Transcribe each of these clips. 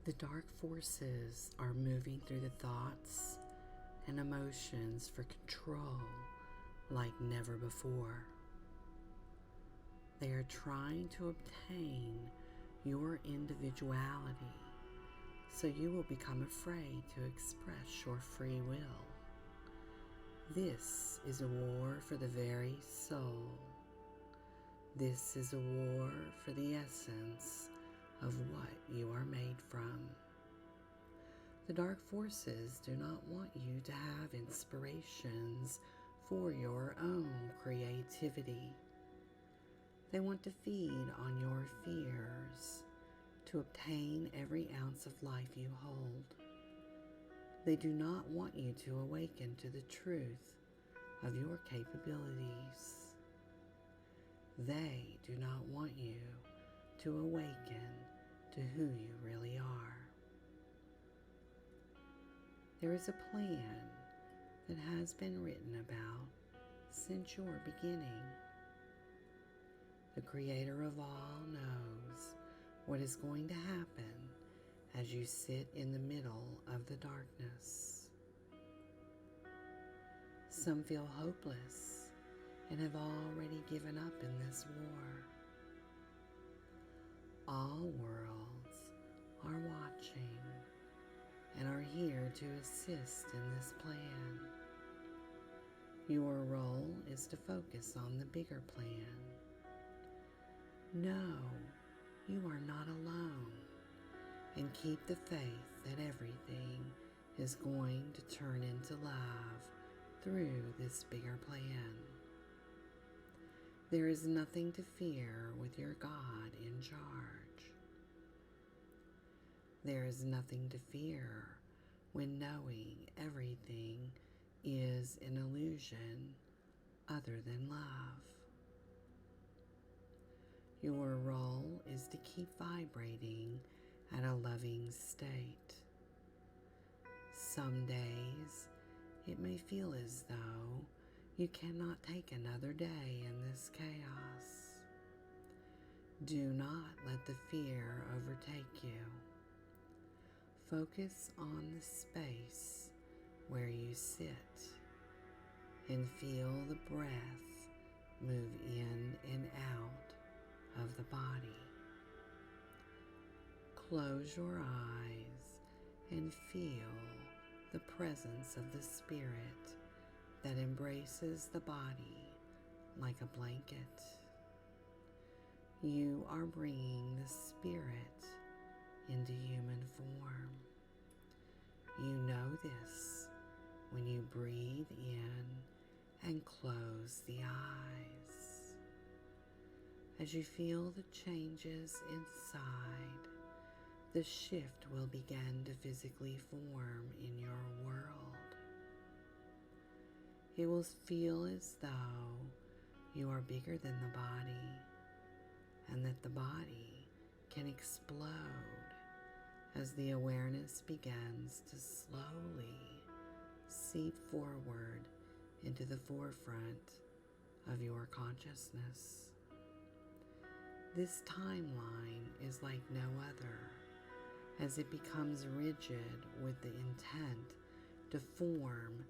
The dark forces are moving through the thoughts and emotions for control like never before. They are trying to obtain your individuality so you will become afraid to express your free will. This is a war for the very soul. This is a war for the essence of what you are made from. The dark forces do not want you to have inspirations for your own creativity. They want to feed on your fears to obtain every ounce of life you hold. They do not want you to awaken to the truth of your capabilities. They do not want you to awaken to who you really are. There is a plan that has been written about since your beginning. The Creator of all knows what is going to happen as you sit in the middle of the darkness. Some feel hopeless and have already given up in this war. All worlds are watching and are here to assist in this plan. Your role is to focus on the bigger plan. Know you are not alone and keep the faith that everything is going to turn into love through this bigger plan. There is nothing to fear with your God in charge. There is nothing to fear when knowing everything is an illusion other than love. Your role is to keep vibrating at a loving state. Some days it may feel as though you cannot take another day in this chaos. Do not let the fear overtake you. Focus on the space where you sit and feel the breath move in and out of the body. Close your eyes and feel the presence of the Spirit that embraces the body like a blanket. You are bringing the Spirit into human form. You know this when you breathe in and close the eyes. As you feel the changes inside, the shift will begin to physically form in your world. It will feel as though you are bigger than the body and that the body can explode as the awareness begins to slowly seep forward into the forefront of your consciousness. This timeline is like no other, as it becomes rigid with the intent to form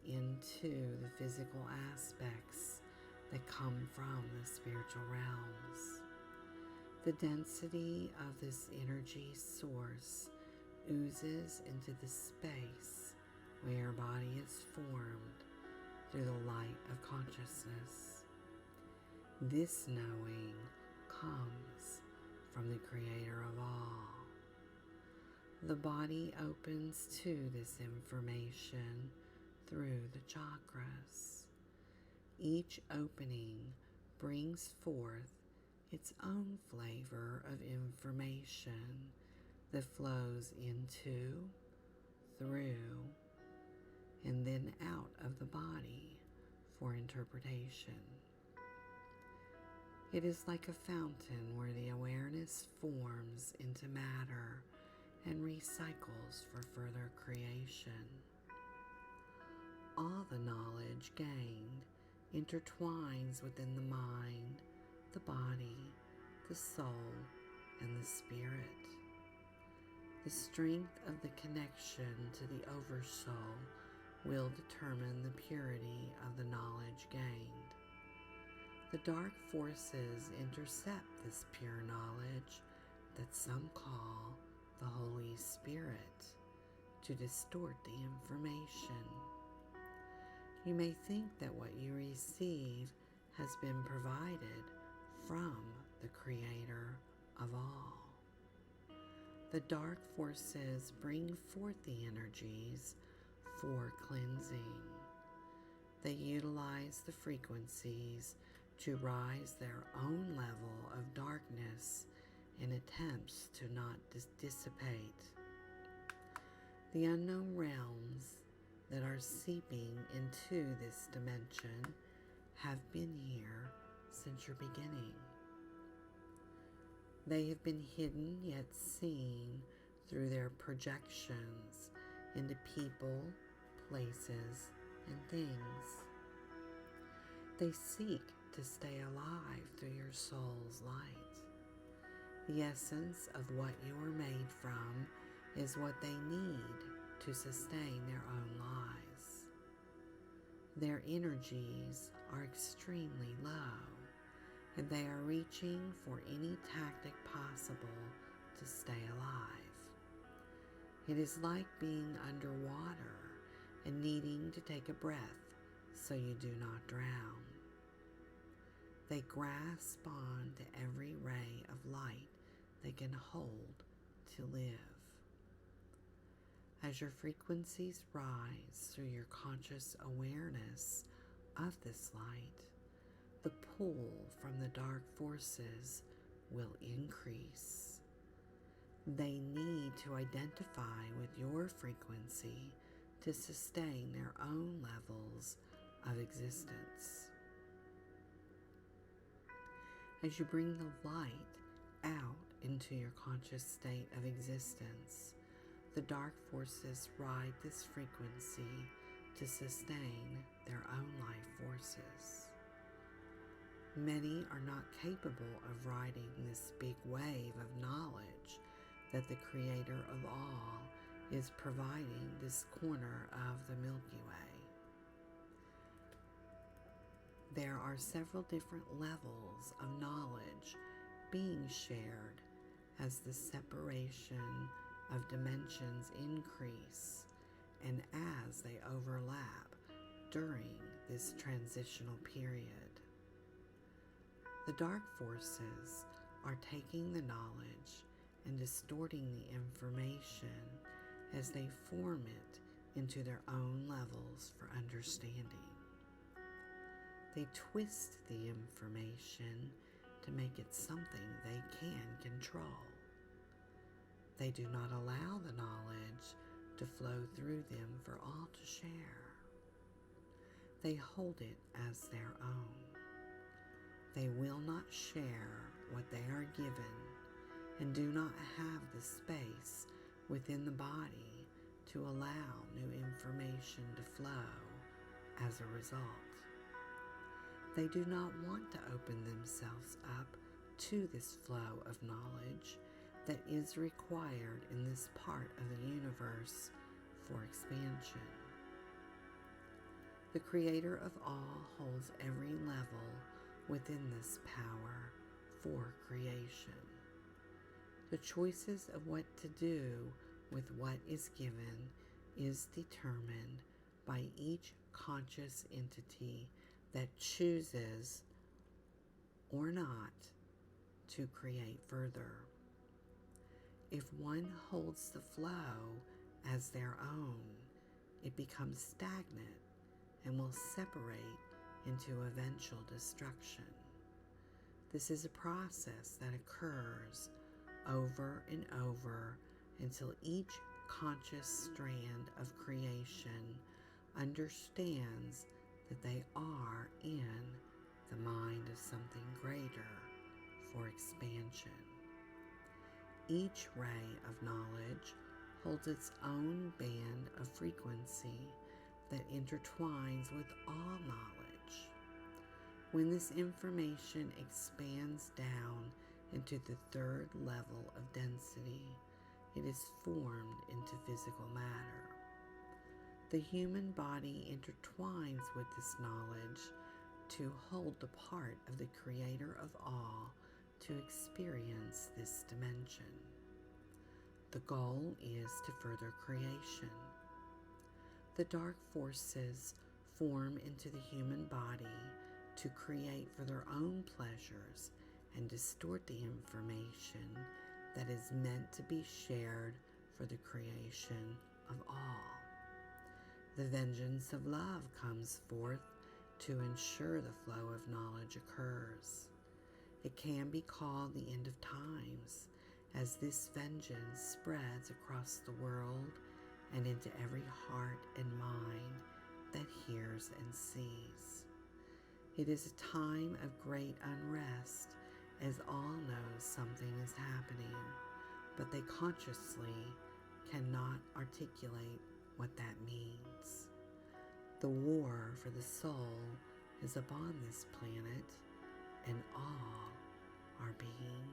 into the physical aspects that come from the spiritual realms. The density of this energy source oozes into the space where your body is formed through the light of consciousness. This knowing comes from the Creator of all. The body opens to this information through the chakras. Each opening brings forth its own flavor of information that flows into, through, and then out of the body for interpretation. It is like a fountain where the awareness forms into matter and recycles for further creation. All the knowledge gained intertwines within the mind, the body, the soul, and the spirit. The strength of the connection to the Oversoul will determine the purity of the knowledge gained. The dark forces intercept this pure knowledge that some call the Holy Spirit to distort the information. You may think that what you receive has been provided from the Creator of all. The dark forces bring forth the energies for cleansing. They utilize the frequencies to rise their own level of darkness in attempts to not dissipate. The unknown realms that are seeping into this dimension have been here since your beginning. They have been hidden yet seen through their projections into people, places, and things. They seek to stay alive through your soul's light. The essence of what you are made from is what they need to sustain their own lives. Their energies are extremely low, and they are reaching for any tactic possible to stay alive. It is like being underwater and needing to take a breath so you do not drown. They grasp on to every ray of light they can hold to live. As your frequencies rise through your conscious awareness of this light, the pull from the dark forces will increase. They need to identify with your frequency to sustain their own levels of existence. As you bring the light out into your conscious state of existence, the dark forces ride this frequency to sustain their own life forces. Many are not capable of riding this big wave of knowledge that the Creator of all is providing this corner of the Milky Way. There are several different levels of knowledge being shared as the separation of dimensions increase and as they overlap during this transitional period. The dark forces are taking the knowledge and distorting the information as they form it into their own levels for understanding. They twist the information to make it something they can control. They do not allow the knowledge to flow through them for all to share. They hold it as their own. They will not share what they are given and do not have the space within the body to allow new information to flow as a result. They do not want to open themselves up to this flow of knowledge that is required in this part of the universe for expansion. The Creator of all holds every level within this power for creation. The choices of what to do with what is given is determined by each conscious entity that chooses or not to create further. If one holds the flow as their own, it becomes stagnant and will separate into eventual destruction. This is a process that occurs over and over until each conscious strand of creation understands that they are in the mind of something greater for expansion. Each ray of knowledge holds its own band of frequency that intertwines with all knowledge. When this information expands down into the third level of density, it is formed into physical matter. The human body intertwines with this knowledge to hold the part of the Creator of all to experience this dimension. The goal is to further creation. The dark forces form into the human body to create for their own pleasures and distort the information that is meant to be shared for the creation of all. The vengeance of love comes forth to ensure the flow of knowledge occurs. It can be called the end of times, as this vengeance spreads across the world and into every heart and mind that hears and sees. It is a time of great unrest, as all know something is happening, but they consciously cannot articulate what that means. The war for the soul is upon this planet, and all are being